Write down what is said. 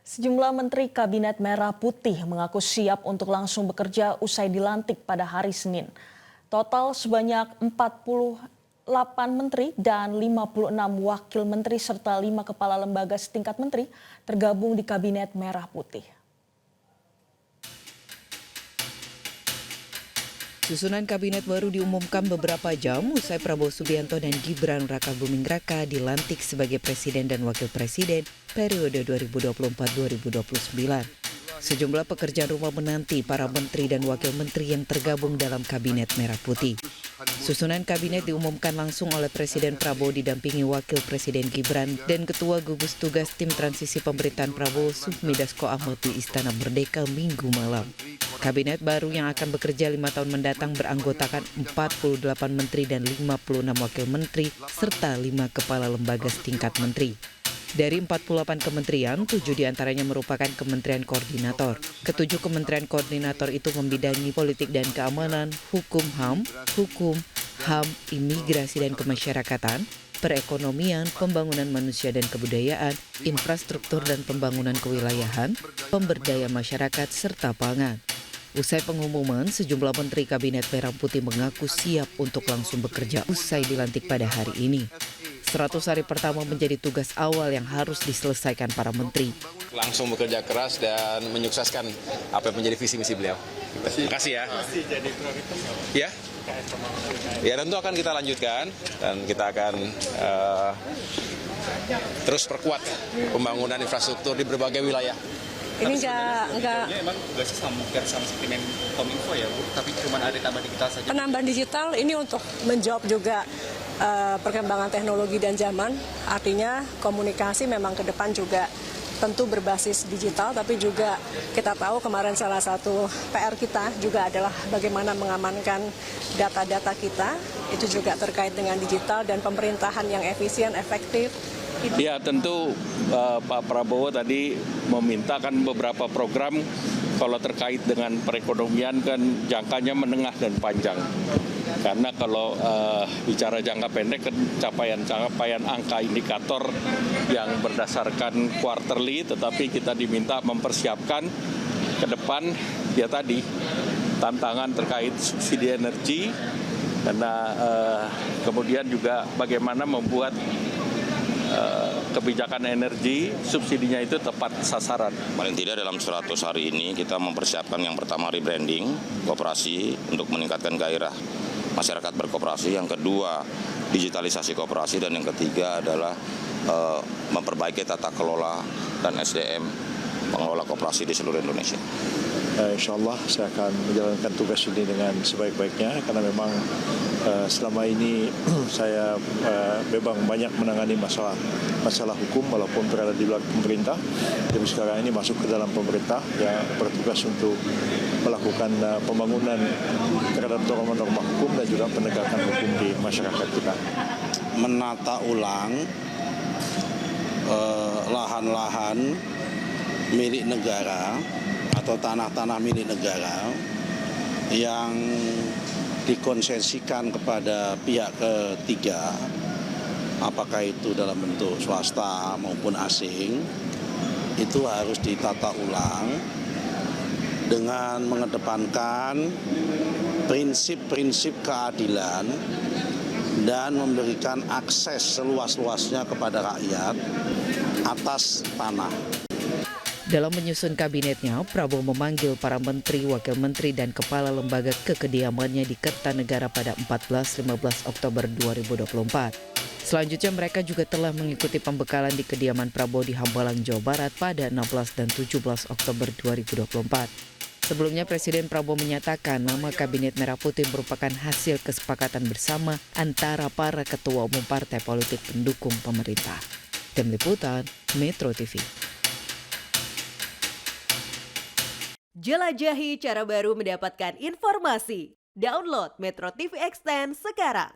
Sejumlah menteri Kabinet Merah Putih mengaku siap untuk langsung bekerja usai dilantik pada hari Senin. Total sebanyak 48 menteri dan 56 wakil menteri serta 5 kepala lembaga setingkat menteri tergabung di Kabinet Merah Putih. Susunan kabinet baru diumumkan beberapa jam usai Prabowo Subianto dan Gibran Rakabuming-Raka dilantik sebagai presiden dan wakil presiden periode 2024-2029. Sejumlah pekerjaan rumah menanti para menteri dan wakil menteri yang tergabung dalam Kabinet Merah Putih. Susunan kabinet diumumkan langsung oleh Presiden Prabowo didampingi Wakil Presiden Gibran dan Ketua Gugus Tugas Tim Transisi Pemerintahan Prabowo Sufmi Dasko Ahmad di Istana Merdeka Minggu malam. Kabinet baru yang akan bekerja 5 tahun mendatang beranggotakan 48 menteri dan 56 wakil menteri serta 5 kepala lembaga setingkat menteri. Dari 48 kementerian, 7 diantaranya merupakan kementerian koordinator. Ketujuh kementerian koordinator itu membidangi politik dan keamanan, hukum, HAM, imigrasi dan kemasyarakatan, perekonomian, pembangunan manusia dan kebudayaan, infrastruktur dan pembangunan kewilayahan, pemberdayaan masyarakat, serta pangan. Usai pengumuman, sejumlah menteri Kabinet Merah Putih mengaku siap untuk langsung bekerja usai dilantik pada hari ini. 100 hari pertama menjadi tugas awal yang harus diselesaikan para menteri. Langsung bekerja keras dan menyukseskan apa yang menjadi visi misi beliau. Terima kasih ya. Ya tentu akan kita lanjutkan dan kita akan terus perkuat pembangunan infrastruktur di berbagai wilayah. Ini enggak emang tugasnya sama seperti Kominfo ya Bu, tapi cuma ada tambahan digital saja. Penambahan digital ini untuk menjawab juga perkembangan teknologi dan zaman. Artinya komunikasi memang ke depan juga tentu berbasis digital, tapi juga kita tahu kemarin salah satu PR kita juga adalah bagaimana mengamankan data-data kita. Itu juga terkait dengan digital dan pemerintahan yang efisien, efektif. Ya tentu Pak Prabowo tadi memintakan beberapa program kalau terkait dengan perekonomian kan jangkanya menengah dan panjang. Karena kalau bicara jangka pendek kan capaian angka indikator yang berdasarkan quarterly, tetapi kita diminta mempersiapkan ke depan ya tadi tantangan terkait subsidi energi, karena kemudian juga bagaimana membuat kebijakan energi, subsidinya itu tepat sasaran. Paling tidak dalam 100 hari ini kita mempersiapkan yang pertama rebranding koperasi untuk meningkatkan gairah masyarakat berkoperasi, yang kedua digitalisasi koperasi, dan yang ketiga adalah memperbaiki tata kelola dan SDM pengelola koperasi di seluruh Indonesia. Insya Allah saya akan menjalankan tugas ini dengan sebaik-baiknya, karena memang selama ini saya memang banyak menangani masalah hukum walaupun berada di luar pemerintah. Tapi sekarang ini masuk ke dalam pemerintah yang bertugas untuk melakukan pembangunan terhadap norma-norma hukum dan juga penegakan hukum di masyarakat kita. Menata ulang lahan-lahan milik negara atau tanah-tanah milik negara yang dikonsesikan kepada pihak ketiga, apakah itu dalam bentuk swasta maupun asing, itu harus ditata ulang dengan mengedepankan prinsip-prinsip keadilan dan memberikan akses seluas-luasnya kepada rakyat atas tanah. Dalam menyusun kabinetnya, Prabowo memanggil para menteri, wakil menteri, dan kepala lembaga ke kediamannya di Kertanegara pada 14-15 Oktober 2024. Selanjutnya mereka juga telah mengikuti pembekalan di kediaman Prabowo di Hambalang, Jawa Barat pada 16 dan 17 Oktober 2024. Sebelumnya Presiden Prabowo menyatakan nama Kabinet Merah Putih merupakan hasil kesepakatan bersama antara para ketua umum partai politik pendukung pemerintah. Tim Liputan, Metro TV. Jelajahi cara baru mendapatkan informasi. Download Metro TV Extend sekarang.